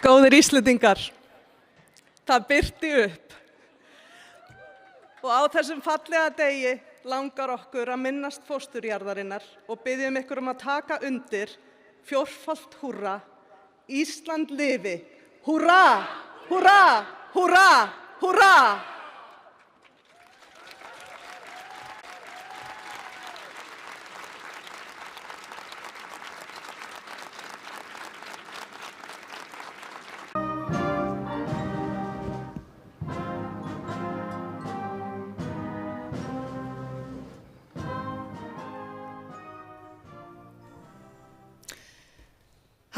Góðir Íslendingar, það birti upp og á þessum fallega degi langar okkur að minnast fósturjarðarinnar og biðjum ykkur að taka undir fjórfalt húrra, Ísland lifi, húrra, húrra, húrra, húrra!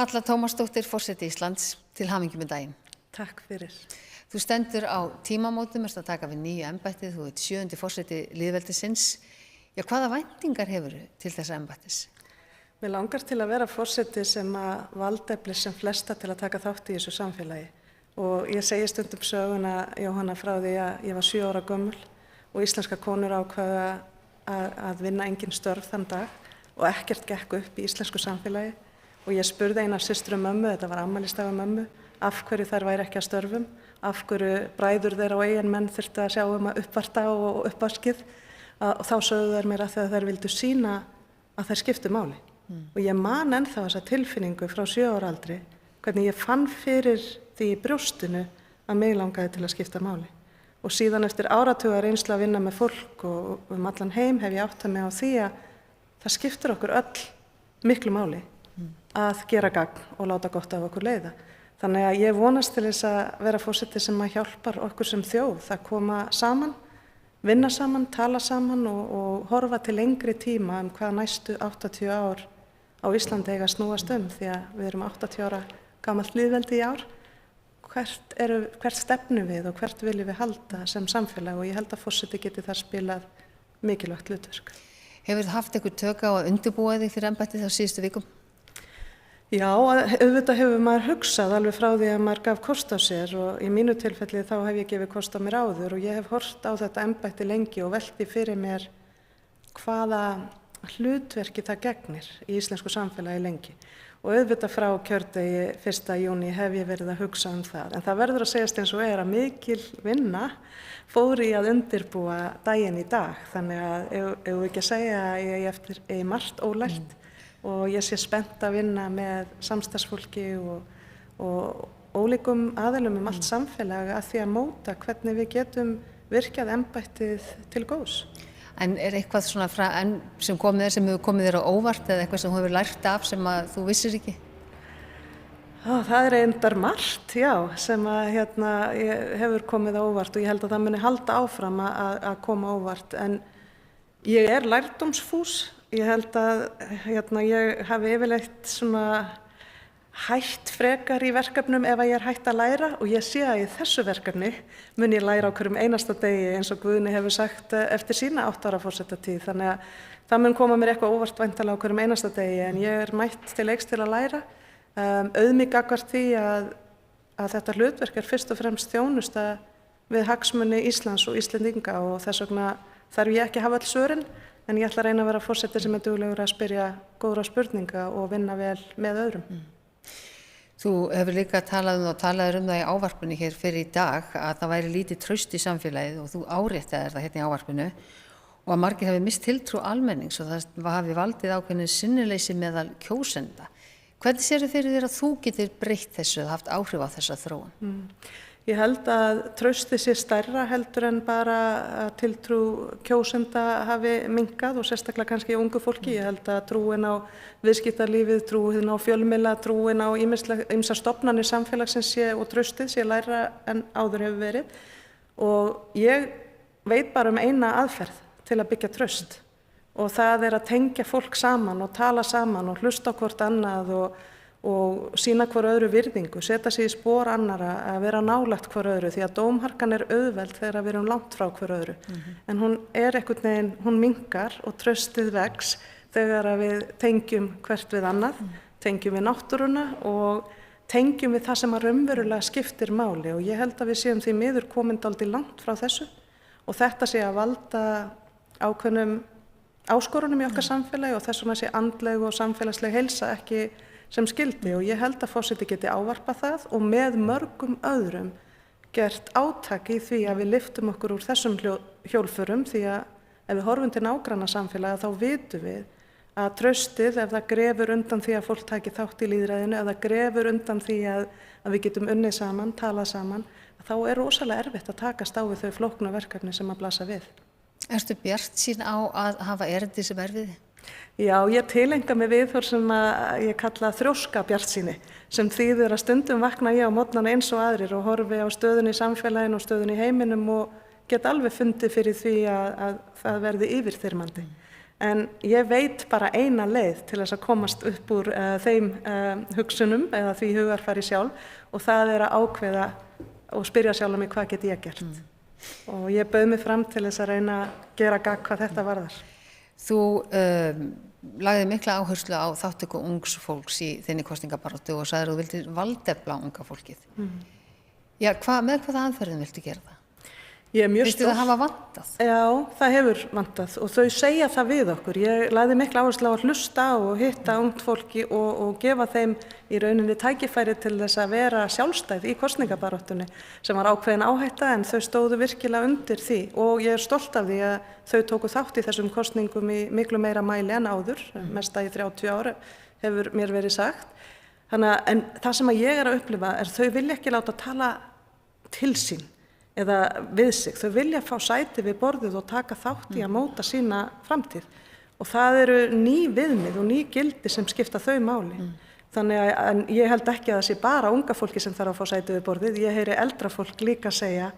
Halla Tómasdóttir, forseti Íslands, til hamingju með daginn. Takk fyrir. Þú stendur á tímamótum, ertu að taka við nýju embættið, þú ert 7. forseti lýðveldisins. Já, hvaða væntingar hefurðu til þessa embættis? Mér langar til að vera forseti sem að valdeflir sem flesta til að taka þátt í þessu samfélagi. Og ég segi stundum söguna, Jóhanna, frá því að ég var 7 ára gömul og íslenska konur ákvaða að vinna engin störf þann dag og ekkert gekk upp í íslensku samfélagi. Og ég spurði eina systur mömmu, þetta var afmælisdagur mömmu, af hverju þær væri ekki að störfum, af hverju bræður þeirra og eiginmenn þurftu að sjá að uppvarta og uppvaskið. Og þá sögðu þær mér að þær vildu sýna að þær skiptu máli. Og ég man ennþá þessa tilfinningu frá 7 ára aldri, hvernig ég fann fyrir því í brjóstinu að mig langaði til að skipta máli. Og síðan eftir áratuga reynslu að vinna með fólk og allan heim hef ég áttað mig á því að það skiptir okkur öll miklu máli að gera gagn og láta gott af okkur leiða. Þannig að ég vonast til þess að vera forseti sem að hjálpar okkur sem þjóð að koma saman, vinna saman, tala saman og horfa til lengri tíma hvað næstu 80 ár á Íslandi eiga að snúast því að við erum 80 ára gamalt lýðveldi í ár. Hvert stefnum við og hvert viljum við halda sem samfélag og ég held að forseti geti þar spilað mikilvægt hlutverk. Hefur þið haft eitthvað tök á að undirbúa þig fyrir embættið á síðustu vikum? Já, auðvitað hefur maður hugsað alveg frá því að maður gaf kost á sér og í mínu tilfelli þá hef ég gefið kost á mér áður og ég hef horft á þetta embætti lengi og velti fyrir mér hvaða hlutverki það gegnir í íslensku samfélagi lengi. Og auðvitað frá kjördegi 1. júní hef ég verið að hugsa það. En það verður að segjast eins og að mikil vinna fór í að undirbúa daginn í dag. Þannig að ef við ekki að segja að ég er margt ólært. Og ég sé spennt að vinna með samstarfsfólki og ólíkum aðilum allt samfélag að því að móta hvernig við getum virkjað embættið til góðs. En er eitthvað svona sem hefur komið þér á óvart eða eitthvað sem þú hefur lært af sem að þú vissir ekki? Það er reyndar margt, já, sem að hefur komið á óvart og ég held að það muni halda áfram að koma á óvart. En ég er lærdómsfús. Ég held að ég hafi yfirleitt svona hætt frekar í verkefnum ef ég er hætt að læra og ég sé að í þessu verkefni mun ég læra á hverjum einasta degi eins og Guðni hefur sagt eftir sína 8 ára forsetatíð. Þannig að það mun koma mér eitthvað óvart væntanlega á hverjum einasta degi en ég er mætt til leiks til að læra. Auðmýk gagnvart því að þetta hlutverk er fyrst og fremst þjónusta við hagsmuni Íslands og Íslendinga og þess vegna þarf ég ekki að hafa öll svörin. En ég ætla að reyna að vera forseti sem er duglegur að spyrja góðra spurninga og vinna vel með öðrum. Þú hefur líka talaður um það í ávarpinu hér fyrir í dag að það væri lítið traust í samfélagið og þú áréttaðir það hérna í ávarpinu og að margir hafi misst tiltrú almennings og það hafi valdið ákveðnu sinnuleysi meðal kjósenda. Hvernig sérðu fyrir þér að þú getur breytt þessu eða haft áhrif á þessa þróun? Ég held að traustið sé stærra heldur en bara að tiltrú kjósenda hafi minnkað og sérstaklega kannski ungu fólki. Ég held að trúin á viðskiptalífið, trúin á fjölmiðla, trúin á ýmsar stofnanir samfélagsins og traustið sé lægra en áður hefur verið. Og ég veit bara eina aðferð til að byggja traust og það er að tengja fólk saman og tala saman og hlusta á hvort annað og sýna hver öðru virðingu, setja sig í spor annara, að vera nálægt hver öðru því að dómharkan er auðveld þegar við erum langt frá hver öðru. En hún er einhvern veginn, hún minnkar og traustið vex þegar við tengjum hvert við annað, tengjum við náttúruna og tengjum við það sem að raunverulega skiptir máli og ég held að við séum því miður komin dálítið langt frá þessu og þetta sé að valda ákveðnum áskorunum í okkar samfélagi og þess vegna sé andleg og samfélagsleg heilsa ekki sem skildi og ég held að forseti geti ávarpað það og með mörgum öðrum gert átak í því að við lyftum okkur úr þessum hjólförum því að ef við horfum til nágrannasamfélaga þá vitum við að traustið ef það grefur undan því að fólk taki þátt í lýðræðinu, ef það grefur undan því að við getum unnið saman, talað saman, þá er rosalega erfitt að takast á við þau flóknu verkefni sem að blasa við. Ertu bjartsýn á að hafa erindi sem erfiði? Já, ég tilenga mig viðhorf sem að ég kalla þrjóska bjartsýni sem þýðir að stundum vakna ég á morgnana eins og aðrir og horfi á stöðunni í samfélaginu og stöðunni í heiminum og get alveg fundið fyrir því að það verði yfirþyrmandi. En ég veit bara eina leið til þess að komast upp úr þeim hugsunum eða því hugarfari sjálf og það er að ákveða og spyrja sjálf mig hvað get ég gert. Og ég bauð mig fram til þess að reyna að gera gagn hvað þetta varðar. Þú lagði mikla áherslu á þáttöku ungs fólks í þinni kosningabaráttu og sagðir að þú vildir valdefla unga fólkið. Já, með hvaða aðferðin viltu gera það? Ég er mjög Viltu það hafa vantað? Já, það hefur vantað og þau segja það við okkur. Ég lagði mikla áherslu á að hlusta og hitta ungt fólki og gefa þeim í rauninni tækifæri til þess að vera sjálfstæð í kosningabaráttunni sem var ákveðin áhætta en þau stóðu virkilega undir því og ég er stolt af því að þau tóku þátt í þessum kosningum í miklu meira mæli en áður, mesta í 30 ára hefur mér verið sagt. En það sem að ég er að upplifa er þau vilja ekki láta tala til sín eða við sig. Þau vilja fá sæti við borðið og taka þátt í að móta sína framtíð og það eru ný viðmið og ný gildi sem skipta þau máli. Þannig að ég held ekki að það sé bara unga fólki sem þarf að fá sæti við borðið. Ég heyri eldra fólk líka segja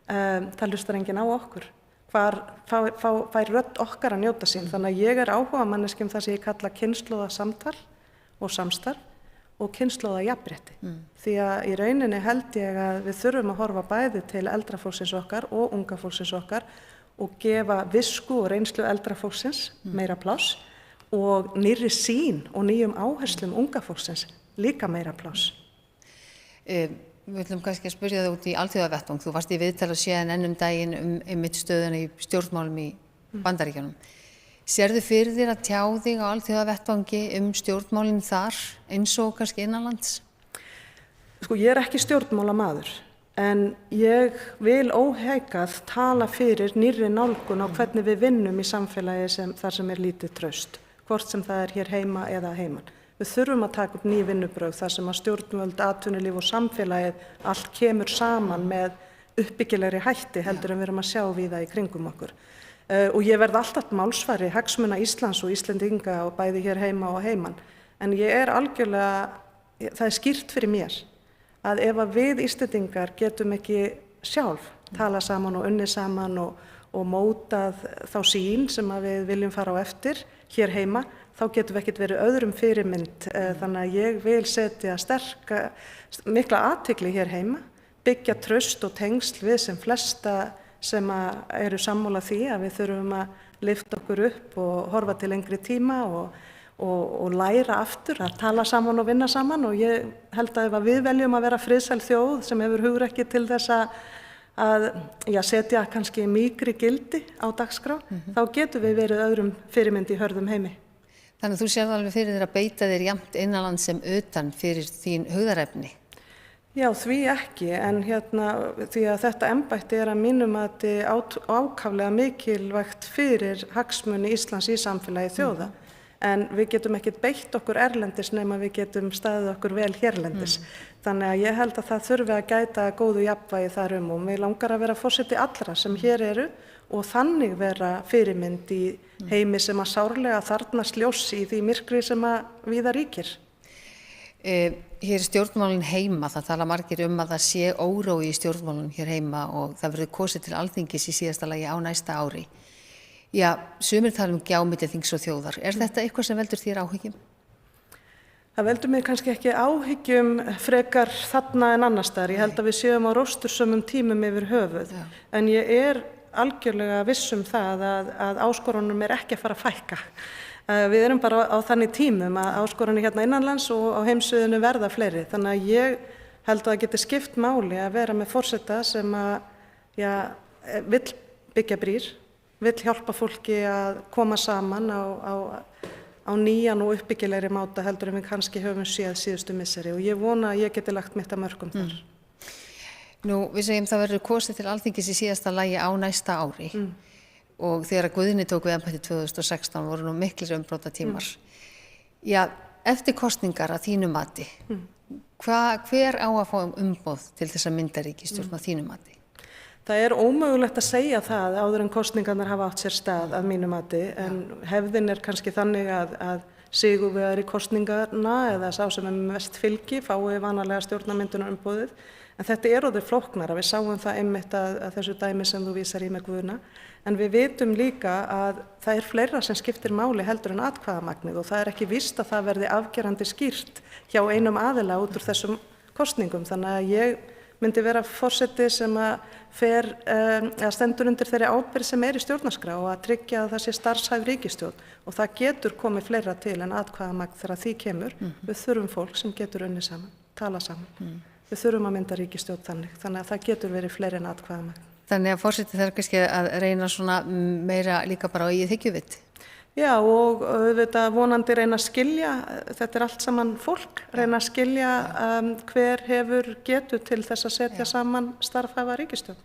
það hlustar enginn á okkur. Hvar fær rödd okkar að njóta sín. Þannig að ég er áhugamanneskja það sem ég kalla kynslóðasamtal og samstarf og kynslóðajafnrétti. Því að í rauninni held ég að við þurfum að horfa bæði til eldra fólksins okkar og unga fólksins okkar og gefa visku og reynslu eldra fólksins meira pláss og nýrri sýn og nýjum áherslum unga fólksins líka meira pláss. Við ætlum kannski að spyrja það út í alþjóðavettvang. Þú varst í viðtal á CNN daginn einmitt stöðuna í stjórnmálum í Bandaríkjunum. Sérðu fyrir þér að tjá þig á alþjóðavettvangi stjórnmálin þar eins og kannski innanlands? Sko, ég er ekki stjórnmálamaður en ég vil óhækað tala fyrir nýrri nálgun á hvernig við vinnum í samfélagi þar sem er lítið traust, hvort sem það er hér heima eða heiman. Við þurfum að taka upp ný vinnubrögð þar sem að stjórnvöld, atvinnulíf og samfélagið allt kemur saman með uppbyggilegri hætti heldur en við erum að sjá víða í kringum okkur. Og ég verð alltaf málsvari hagsmuna Íslands og Íslendinga og bæði hér heima og heiman. En ég er algjörlega, það er skýrt fyrir mér að ef að við Íslendingar getum ekki sjálf tala saman og unnið saman og mótað þá sýn sem að við viljum fara á eftir hér heima, þá getum við ekkert verið öðrum fyrirmynd. Þannig að ég vil setja mikla athygli hér heima, byggja traust og tengsl við sem flesta sem eru sammála því að við þurfum að lyfta okkur upp og horfa til lengri tíma og læra aftur að tala saman og vinna saman og ég held að ef við veljum að vera friðsæl þjóð sem hefur hugrekki til þess að setja kannski mýkri gildi á dagskrá, þá getum við verið öðrum fyrirmynd í hörðum heimi. Þannig að þú sér alveg fyrir þér að beita þér jafnt innanlands sem utan fyrir þín hugðarefni? Já, því ekki, en því að þetta embætti er að mínum að þetta ákaflega mikilvægt fyrir hagsmuni Íslands í samfélagi þjóða. En við getum ekkert beitt okkur erlendis nema við getum staðið okkur vel hérlendis. Þannig að ég held að það þurfi að gæta góðu jafnvægi þar og mig langar að vera forseti allra sem hér eru og þannig vera fyrirmynd í heimi sem að sárlega þarfnast ljós í því myrkri sem að víða ríkir. Hér er stjórnmálin heima, það tala margir að það sé órói í stjórnmálun hér heima og það verður kosið til Alþingis í síðasta lagi á næsta ári. Já, sumir tala gjá milli þings og þjóðar. Er þetta eitthvað sem veldur þér áhyggjum? Það veldur mér kannski ekki áhyggjum frekar þarna en annars staðar. Ég held að við séum á róstursömum tímum yfir höfuð. Já. En ég er algjörlega viss það að áskorunum er ekki að fara að fækka. Við erum bara á þannig tímum að áskorunni hérna innanlands og á heimsviðinu verða fleiri. Þannig að ég held að það geti skipt máli að vera með forseta sem vill byggja brýr, vill hjálpa fólki að koma saman á á nýjan og uppbyggilegri máta heldur en við kannski höfum séð síðustu misseri og ég vona að ég geti lagt mitt að mörkum þar. Nú, við segjum það verður kosið til Alþingis í síðasta lagi á næsta ári og þegar að Guðni tók við embætti 2016 voru nú miklir umbrotatímar. Já, eftir kosningar að þínu mati, hver á að fá umboð til þess að mynda ríkisstjórn að þínu mati? Það er ómögulegt að segja það áður en kosningarnar hafa átt sér stað að mínu mati en hefðin er kannski þannig að sigurvegari kosningarna eða sá sem er mest fylgi fái vanalega stjórnarmyndunarumboðið en þetta er orðið flóknara, við sáum það einmitt að þessu dæmi sem þú vísar í með Guðna en við vitum líka að það er fleira sem skiptir máli heldur en atkvæðamagnið og það er ekki víst að það verði afgerandi skýrt hjá einum aðila út úr þessum kosningum þannig að ég myndi vera forseti sem að stendur undir þeirri ábyrgð sem er í stjórnarskrá og að tryggja að það sé starfshæf ríkisstjórn og það getur komið fleira til en atkvæðamagn þegar því kemur. Við þurfum fólk sem getur unnið saman, tala saman. Við þurfum að mynda ríkisstjórn þannig að það getur verið fleiri en atkvæðamagn. Þannig að forseti þarf kannski að reyna svona meira líka bara á eigið hyggjuvit. Já og auðvitað vonandi reyna að skilja, þetta er allt saman fólk, reyna að skilja hver hefur getu til þess að setja saman starfhæfa ríkisstjórn.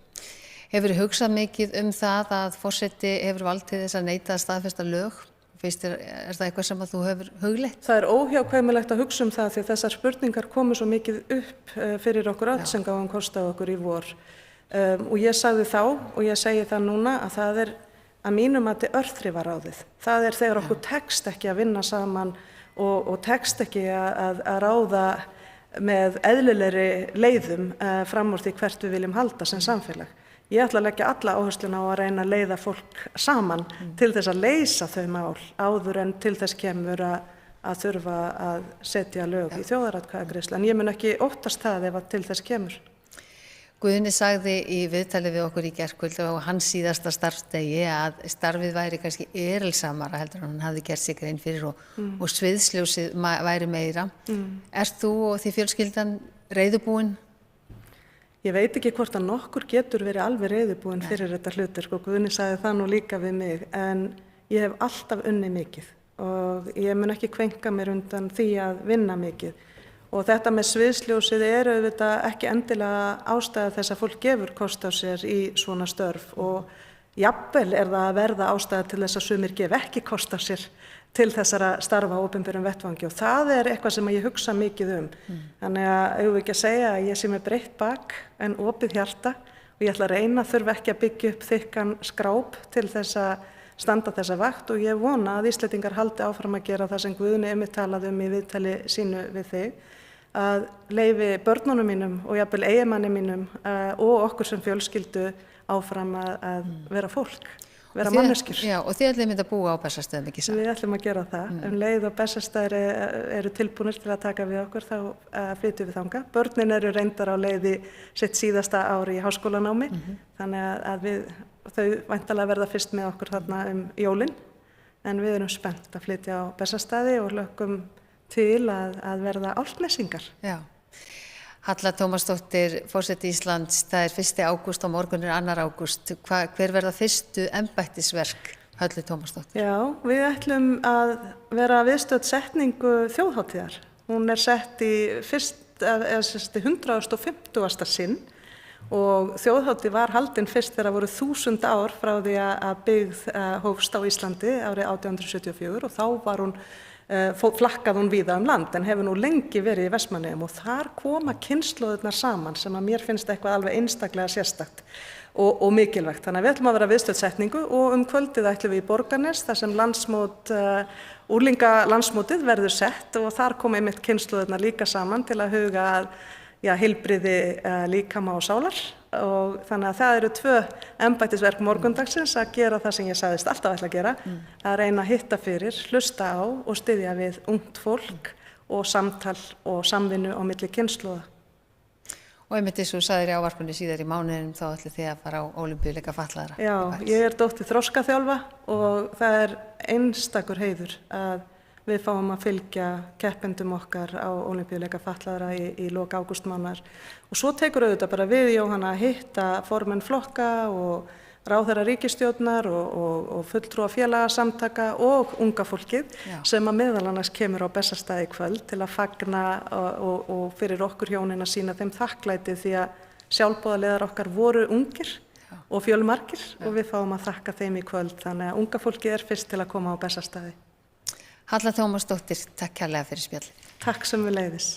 Hefur þið hugsað mikið það að forseti hefur valdið þess að neita að staðfesta lög? Finnst þér, er það eitthvað sem að þú hefur hugleitt? Það er óhjákvæmilegt að hugsa það því að þessar spurningar komu svo mikið upp fyrir okkur öll sem gáum kost á okkur í vor. Og ég sagði þá og ég segi það núna að það er að mínum mati örþrifaráðið. Það er þegar okkur tekst ekki að vinna saman og tekst ekki að ráða með eðlilegri leiðum fram úr því hvert við viljum halda sem samfélag. Ég ætla að leggja alla áhersluna á að reyna að leiða fólk saman til þess að leysa þau mál áður en til þess kemur að þurfa að setja lög í þjóðaratkvæðagreiðslu. En ég mun ekki óttast það ef að til þess kemur. Guðni sagði í viðtali við okkur í gærkvöld og hans síðasta starfsdegi að starfið væri kannski erilsamara heldur en hann hafði gert sig grein fyrir og sviðsljósið væri meira. Ert þú og því fjölskyldan reiðubúin? Ég veit ekki hvort að nokkur getur verið alveg reiðubúin fyrir þetta hlutverk og Guðni sagði það nú líka við mig en ég hef alltaf unnið mikið og ég mun ekki kvenka mér undan því að vinna mikið. Og þetta með sviðsljósið er auðvitað ekki endilega ástæða þess að fólk gefur kost á sér í svona störf og jafnvel er það að verða ástæða til þess að sumir gef ekki kost á sér til þessara starfa á opinberum vettvangi og það er eitthvað sem ég hugsa mikið Þannig að eigum við ekki að segja að ég sé með breitt bak en opið hjarta og ég ætla að reyna þurfa ekki að byggja upp þykkan skráp til þess að standa þessa vakt og ég vona að Íslendingar haldi áfram að gera það sem Guðni einmitt talaði í viðtali sínu við þig að leyfi börnunum mínum og jafnvel eiginmanni mínum og okkur sem fjölskyldu áfram að vera fólk, vera manneskjur. Já, og þið ætlum að búa á Bessastöðum, ekki satt? Við ætlum að gera það. Leið og Bessastöður eru tilbúnir til að taka við okkur, þá flytjum við þangað. Börnin eru reyndar á leiði sitt síðasta ári í háskólanámi, þannig að þau væntanlega verða fyrst með okkur þarna jólin, en við erum spennt að flytja á Bessastöði og hlökkum til að verða álftnesingar. Já. Halla Tómasdóttir, forseti Íslands, það er 1. ágúst og morgun er 2. ágúst. Hver verða fyrstu embættisverk Höllu Tómasdóttir? Já, við ætlum að vera viðstödd setningu þjóðhátíðar. Hún er sett í 150. sinn og þjóðhátíð var haldin fyrst þegar voru 1000 ár frá því að byggð hófst á Íslandi árið 1874 og þá var hún flakkað hún víða land en hefur nú lengi verið í Vestmannaeyjum og þar koma kynslóðirnar saman sem að mér finnst eitthvað alveg einstaklega sérstakt og mikilvægt. Þannig að við ætlum að vera viðstödd setningu og kvöldið ætlum við í Borgarnes þar sem úrlingalandsmótið verður sett og þar koma einmitt kynslóðirnar líka saman til að huga að heilbrigði líkama og sálar og þannig að það eru 2 embættisverk morgundagsins að gera það sem ég sagðist alltaf ætla að gera, að reyna að hitta fyrir, hlusta á og styðja við ungt fólk og samtal og samvinnu á milli kynslóða. Og einmitt eins og sagðir í ávarpinu síðar í mánuðinum þá ætlið þið að fara á Ólympíuleika fatlaðra. Já, ég er dóttir þroskaþjálfa og það er einstakur heiður að við fáum að fylgja keppendum okkar á Ólympíuleika fatlaðra í lok ágústmánaðar. Og svo tekur auðvitað bara við Jóhanna að hitta formenn flokka og ráðherra ríkisstjórnar og fulltrúa félagasamtaka og unga fólkið sem að meðal annars kemur á Bessastaði í kvöld til að fagna og fyrir okkur hjónin að sýna þeim þakklæti því að sjálfboðaliðar okkar voru ungir og fjölmargir og við fáum að þakka þeim í kvöld. Þannig að unga fólkið er fyrst til að koma á Bessastaði. Halla Tómasdóttir, takk kærlega fyrir spjallið. Takk sömuleiðis.